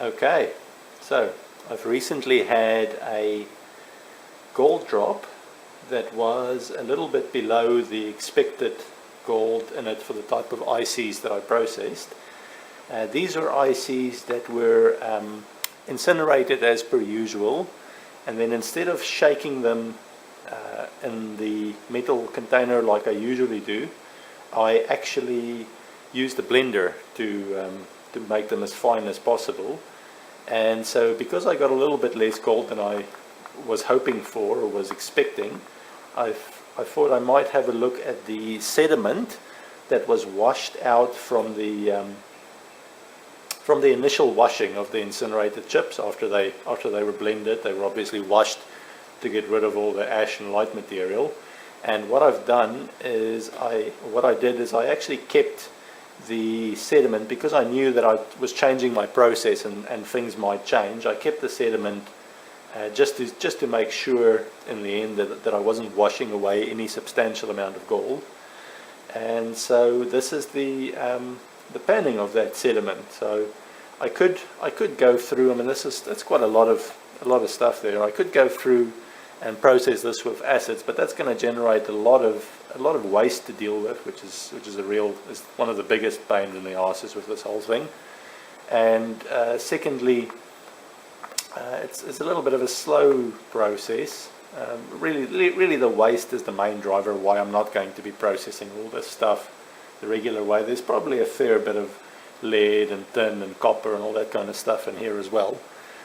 Okay, so I've recently had a gold drop that was a little bit below the expected gold in it for the type of ICs that I processed. These are ICs that were incinerated as per usual, and then instead of shaking them in the metal container like I usually do, I actually used a blender to make them as fine as possible. And so because I got a little bit less gold than I was hoping for or was expecting, I thought I might have a look at the sediment that was washed out from the initial washing of the incinerated chips. After they were blended, they were obviously washed to get rid of all the ash and light material. And what I've done is I actually kept the sediment, because I knew that I was changing my process and things might change. I kept the sediment just to make sure in the end that I wasn't washing away any substantial amount of gold. And so this is the panning of that sediment. So I could go through. I mean, that's quite a lot of stuff there. I could go through and process this with acids, but that's going to generate a lot of waste to deal with, which is one of the biggest pains in the asses with this whole thing. And secondly, it's a little bit of a slow process. Really the waste is the main driver why I'm not going to be processing all this stuff the regular way. There's probably a fair bit of lead and tin and copper and all that kind of stuff in here as well.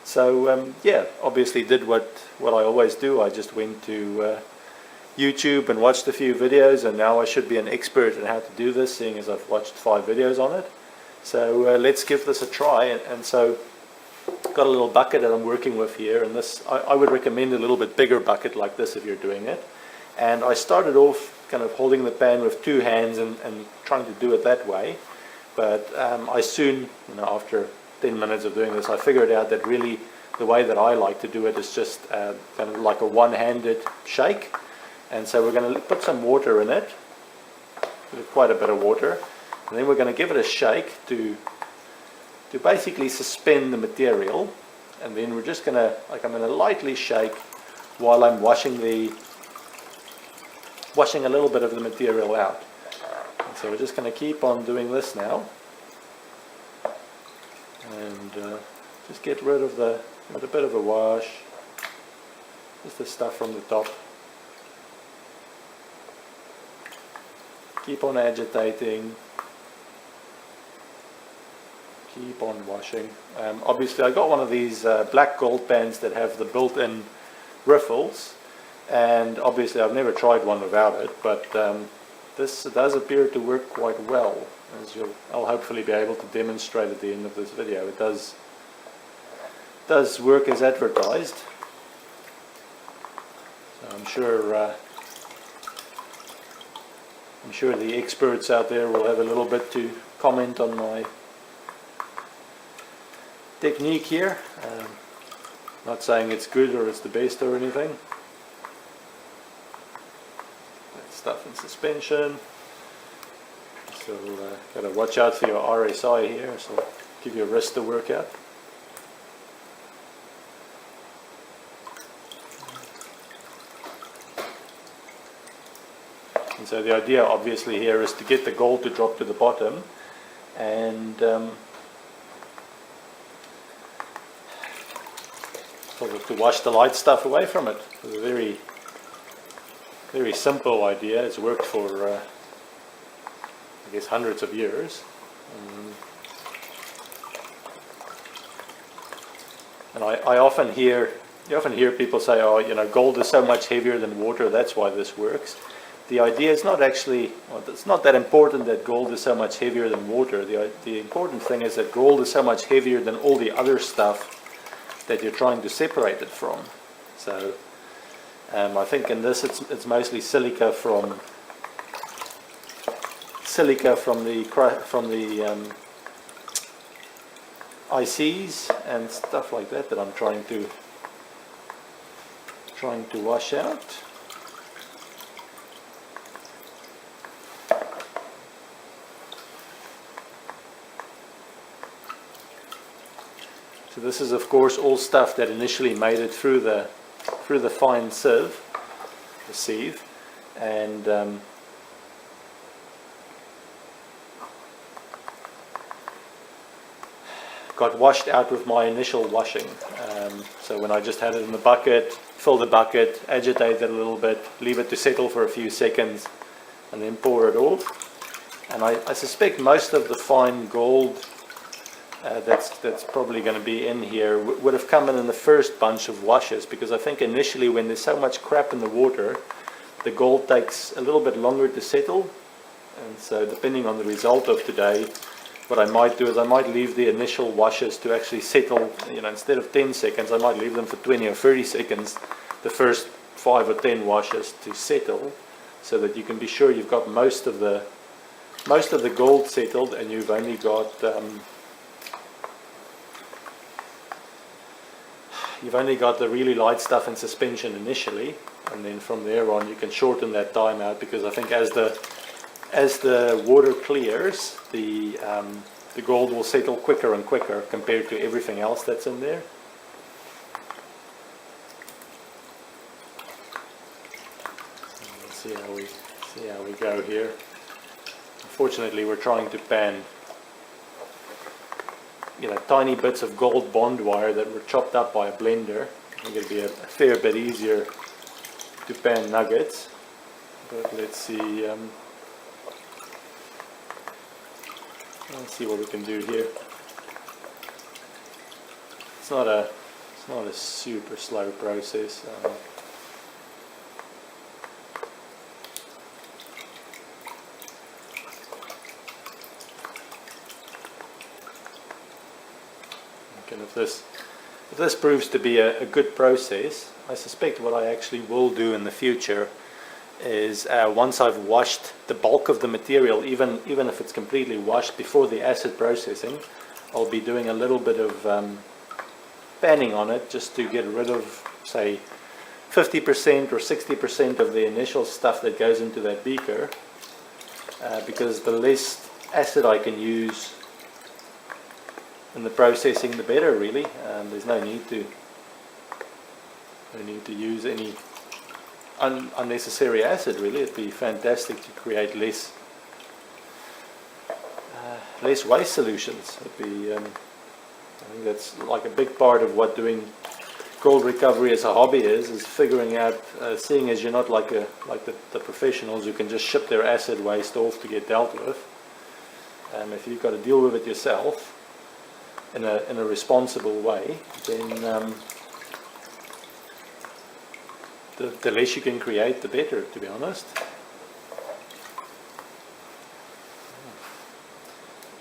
So yeah, obviously did what I always do. I just went to YouTube and watched a few videos, and now I should be an expert in how to do this, seeing as I've watched 5 videos on it. So let's give this a try. And so got a little bucket that I'm working with here, and this I would recommend a little bit bigger bucket like this if you're doing it. And I started off kind of holding the pan with 2 hands and trying to do it that way, but I soon, after 10 minutes of doing this, I figured out that really the way that I like to do it is just kind of like a one-handed shake. And so we're going to put some water in it, quite a bit of water, and then we're going to give it a shake to basically suspend the material. And then we're just going to, I'm going to lightly shake while I'm washing a little bit of the material out. And so we're just going to keep on doing this now. And just get rid of with a bit of a wash, just the stuff from the top. Keep on agitating, keep on washing. Obviously I got one of these black gold pans that have the built-in riffles, and obviously I've never tried one without it, but this does appear to work quite well, as I'll hopefully be able to demonstrate at the end of this video. It does work as advertised. So I'm sure the experts out there will have a little bit to comment on my technique here. Not saying it's good or it's the best or anything. That stuff in suspension. So gotta watch out for your RSI here, so give your wrist a workout. And so the idea obviously here is to get the gold to drop to the bottom, and sort of to wash the light stuff away from it. It's a very, very simple idea. It's worked for I guess hundreds of years. And I often hear people say, oh, gold is so much heavier than water, that's why this works. The idea is not actually, well, it's not that important that gold is so much heavier than water. The important thing is that gold is so much heavier than all the other stuff that you're trying to separate it from. So I think in this it's mostly silica from the ICs and stuff like that I'm trying to wash out. So this is of course all stuff that initially made it through the fine sieve, the sieve, and got washed out with my initial washing. So when I just had it in the bucket, fill the bucket, agitate it a little bit, leave it to settle for a few seconds, and then pour it off. And I suspect most of the fine gold that's probably going to be in here would have come in the first bunch of washes, because I think initially when there's so much crap in the water, the gold takes a little bit longer to settle. And so depending on the result of today, what I might do is I might leave the initial washes to actually settle, instead of 10 seconds, I might leave them for 20 or 30 seconds, the first 5 or 10 washes to settle, so that you can be sure you've got most of the gold settled, and you've only got the really light stuff in suspension initially, and then from there on you can shorten that time out, because I think as the water clears, the gold will settle quicker and quicker compared to everything else that's in there. Let's see how we go here. Unfortunately, we're trying to pan tiny bits of gold bond wire that were chopped up by a blender. I think it'll be a fair bit easier to pan nuggets, but let's see. Let's see what we can do here. It's not a super slow process. And if this proves to be a good process, I suspect what I actually will do in the future is once I've washed the bulk of the material, even if it's completely washed before the acid processing, I'll be doing a little bit of panning on it, just to get rid of, say, 50% or 60% of the initial stuff that goes into that beaker, because the less acid I can use in the processing, the better, really. There's no need to use any unnecessary acid, really. It'd be fantastic to create less waste solutions. It'd be, I think that's like a big part of what doing gold recovery as a hobby is figuring out, seeing as you're not like the professionals who can just ship their acid waste off to get dealt with. If you've got to deal with it yourself in a responsible way, then the less you can create, the better, to be honest.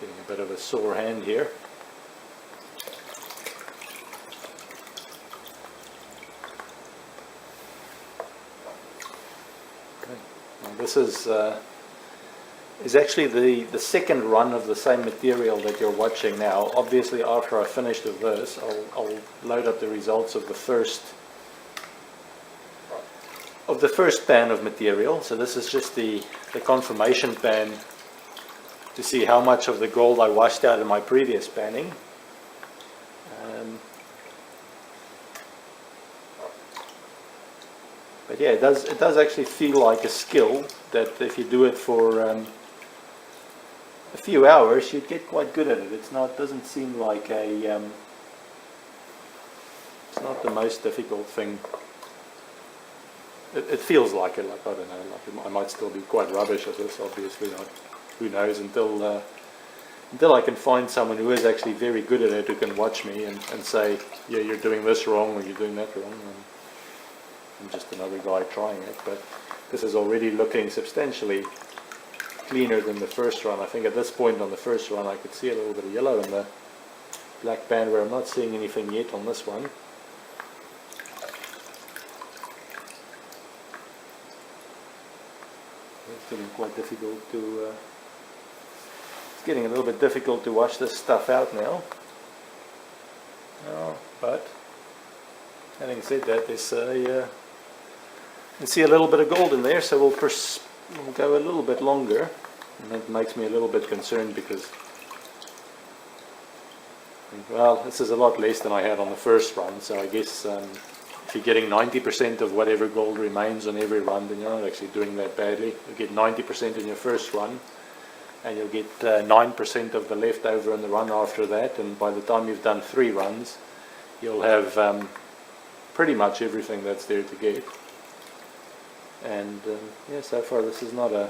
Getting a bit of a sore hand here. Okay. Now this is actually the second run of the same material that you're watching now. Obviously, after I finish with this, I'll load up the results of the first pan of material. So this is just the confirmation pan to see how much of the gold I washed out in my previous panning. But yeah, it does actually feel like a skill that if you do it for a few hours, you'd get quite good at it. Doesn't seem like it's not the most difficult thing. It feels like it, like, I don't know, like I might still be quite rubbish at this, obviously. Who knows, until I can find someone who is actually very good at it, who can watch me and say, yeah, you're doing this wrong or you're doing that wrong. I'm just another guy trying it, but this is already looking substantially cleaner than the first run. I think at this point on the first run I could see a little bit of yellow in the black band, where I'm not seeing anything yet on this one. It's getting quite difficult to it's getting a little bit difficult to wash this stuff out now. But having said that, there's you can see a little bit of gold in there, so we'll go a little bit longer, and that makes me a little bit concerned, because Well, this is a lot less than I had on the first run, so I guess if you're getting 90% of whatever gold remains on every run, then you're not actually doing that badly. You get 90% in your first run, and you'll get 9% of the leftover in the run after that, and by the time you've done 3 runs, you'll have pretty much everything that's there to get. And yeah, so far this is not a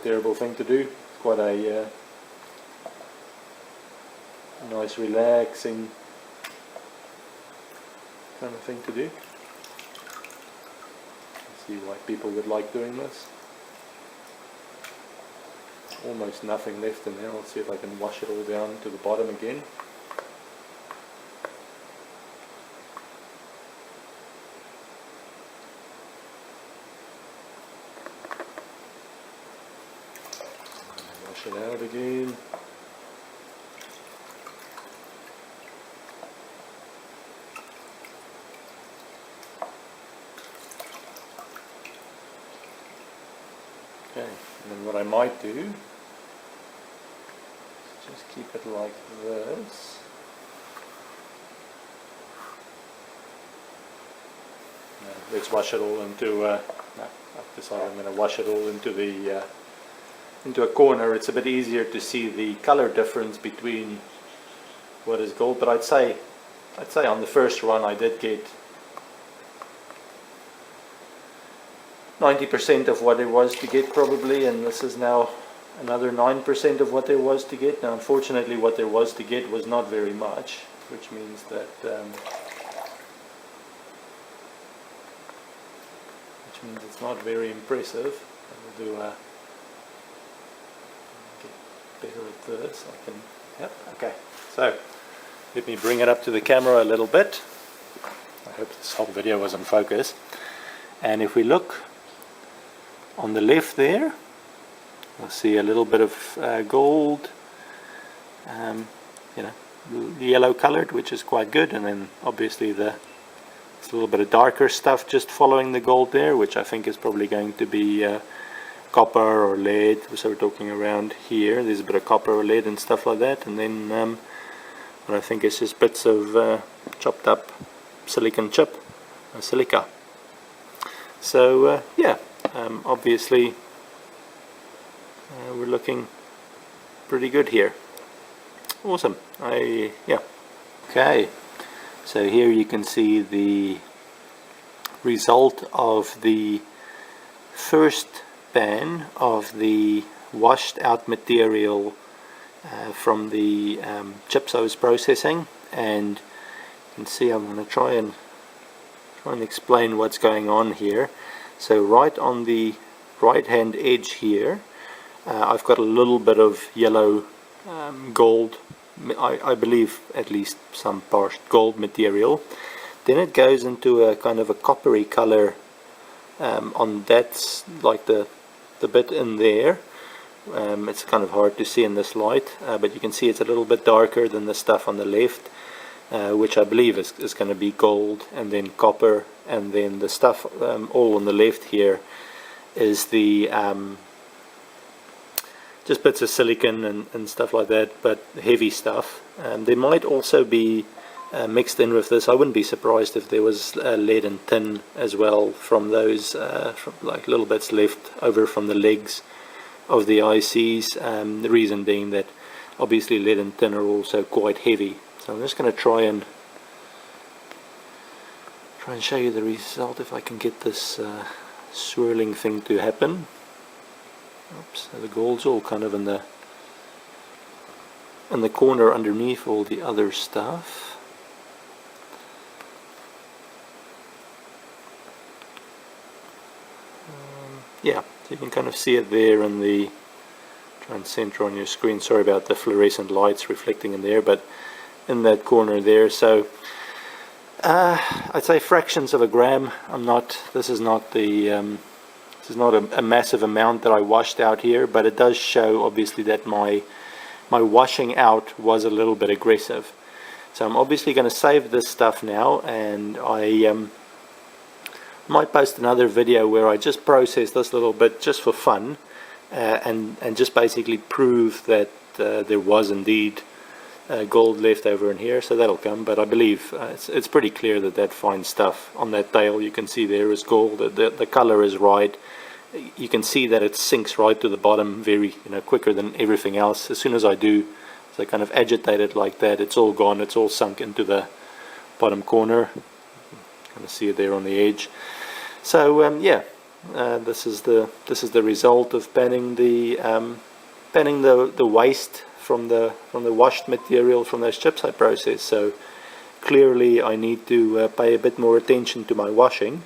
terrible thing to do. Quite a nice, relaxing kind of thing to do. See why people would like doing this. Almost nothing left in there. I'll see if I can wash it all down to the bottom again. Wash it out again. Okay, and then what I might do is just keep it like this. Let's wash it all into, I've decided I'm going to wash it all into the into a corner. It's a bit easier to see the color difference between what is gold, but I'd say on the first run I did get 90% of what there was to get probably, and this is now another 9% of what there was to get. Now unfortunately what there was to get was not very much, which means that it's not very impressive. I'll do get better at this. I can, yep, okay. So let me bring it up to the camera a little bit. I hope this whole video was in focus. And if we look on the left there, you'll see a little bit of gold, you know, yellow colored, which is quite good, and then obviously there's a little bit of darker stuff just following the gold there, which I think is probably going to be copper or lead. So we're talking around here, there's a bit of copper or lead and stuff like that, and then what I think is just bits of chopped up silicon chip, silica. So yeah, obviously we're looking pretty good here. Awesome. Yeah. Okay, so here you can see the result of the first pan of the washed out material from the chips I was processing, and you can see I'm going to try and explain what's going on here. So right on the right hand edge here, I've got a little bit of yellow gold, I believe at least some part gold material. Then it goes into a kind of a coppery color on that's like the bit in there. It's kind of hard to see in this light, but you can see it's a little bit darker than the stuff on the left, which I believe is going to be gold, and then copper, and then the stuff all on the left here is the just bits of silicon and stuff like that, but heavy stuff. There might also be mixed in with this. I wouldn't be surprised if there was lead and tin as well from those from like little bits left over from the legs of the ICs. The reason being that obviously lead and tin are also quite heavy. So I'm just going to try and show you the result if I can get this swirling thing to happen. Oops, so the gold's all kind of in the corner underneath all the other stuff. Yeah, so you can kind of see it there in the, try and center on your screen, sorry about the fluorescent lights reflecting in there, but in that corner there. So I'd say fractions of a gram. This is not the this is not a massive amount that I washed out here, but it does show obviously that my washing out was a little bit aggressive. So I'm obviously going to save this stuff now, and I might post another video where I just process this little bit just for fun, and just basically prove that there was indeed gold left over in here. So that'll come, but I believe it's pretty clear that that fine stuff on that tail, you can see there is gold. The color is right. You can see that it sinks right to the bottom very, quicker than everything else. As soon as I kind of agitate it like that, it's all gone. It's all sunk into the bottom corner. Kind of see it there on the edge. So yeah, this is the result of panning the waste from the washed material from those chips I processed. So clearly I need to pay a bit more attention to my washing,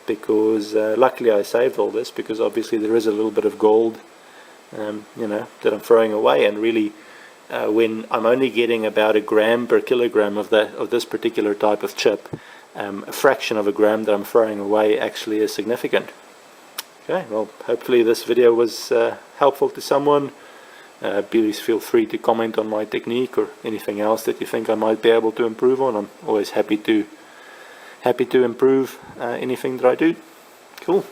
because luckily I saved all this, because obviously there is a little bit of gold that I'm throwing away. And really when I'm only getting about a gram per kilogram of this particular type of chip, a fraction of a gram that I'm throwing away actually is significant. Okay, well, hopefully this video was helpful to someone. Please feel free to comment on my technique or anything else that you think I might be able to improve on. I'm always happy to improve anything that I do. Cool.